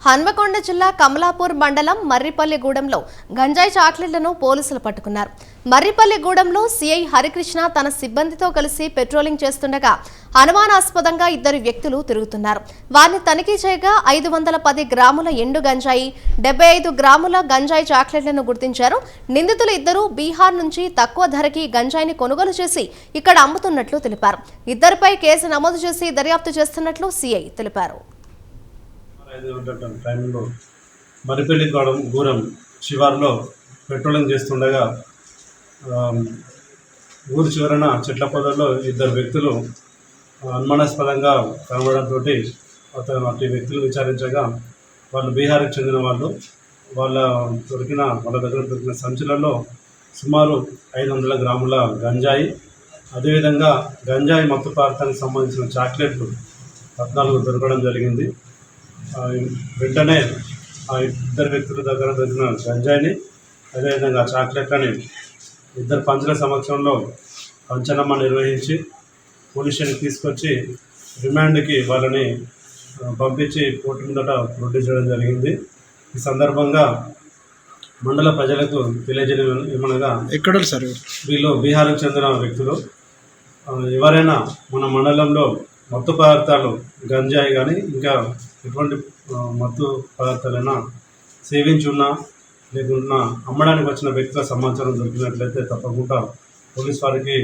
హన్మకొండ జిల్లా కమలాపూర్ మండలం మర్రిపల్లిగూడెంలో గంజాయి చాక్లెట్లను పోలీసులు పట్టుకున్నారు. మర్రిపల్లిగూడెంలో సీఐ హరికృష్ణ తన సిబ్బందితో కలిసి పెట్రోలింగ్ చేస్తుండగా అనుమానాస్పదంగా ఇద్దరు వ్యక్తులు తిరుగుతున్నారు. వారిని తనిఖీ చేయగా 510 గ్రాముల ఎండు గంజాయి, 75 గ్రాముల గంజాయి చాక్లెట్లను గుర్తించారు. నిందితులు ఇద్దరు బీహార్ నుంచి తక్కువ ధరకి గంజాయిని కొనుగోలు చేసి ఇక్కడ అమ్ముతున్నట్లు తెలిపారు. ఇద్దరిపై కేసు నమోదు చేసి దర్యాప్తు చేస్తున్నట్లు సీఐ తెలిపారు. టైంలో మర్రిపల్లిగూడెం శివారులో పెట్రోలింగ్ చేస్తుండగా ఊరు చివరన చెట్ల పొదల్లో ఇద్దరు వ్యక్తులు అనుమానాస్పదంగా కనబడంతో అట్టి వ్యక్తులు విచారించగా వాళ్ళు బీహార్కి చెందిన వాళ్ళు. వాళ్ళ దగ్గర దొరికిన సంచులలో సుమారు 500 గ్రాముల గంజాయి, అదేవిధంగా గంజాయి మత్తు పదార్థానికి సంబంధించిన చాక్లెట్లు 14 దొరకడం జరిగింది. వెంటనే ఆ ఇద్దరు వ్యక్తుల దగ్గర దొరికిన గంజాయిని, అదేవిధంగా చాక్లెట్లని ఇద్దరు పంచుల సమక్షంలో పంచనామా నిర్వహించి పోలీస్ స్టేషన్కి తీసుకొచ్చి రిమాండ్కి వాళ్ళని పంపించి కోర్టు ముందట ప్రొడ్యూస్ చేయడం జరిగింది. ఈ సందర్భంగా మండల ప్రజలకు తెలియజేయడం ఏమనగా, ఎక్కడ సార్ వీళ్ళు బీహార్కి చెందిన వ్యక్తులు. ఎవరైనా మన మండలంలో మత్తు పదార్థాలు గంజాయి కానీ ఇంకా ఎటువంటి మత్తు పదార్థాలైనా సేవించున్నా లేకున్నా అమ్మడానికి వచ్చిన వ్యక్తుల సమాచారం దొరికినట్లయితే తప్పకుండా పోలీస్ వారికి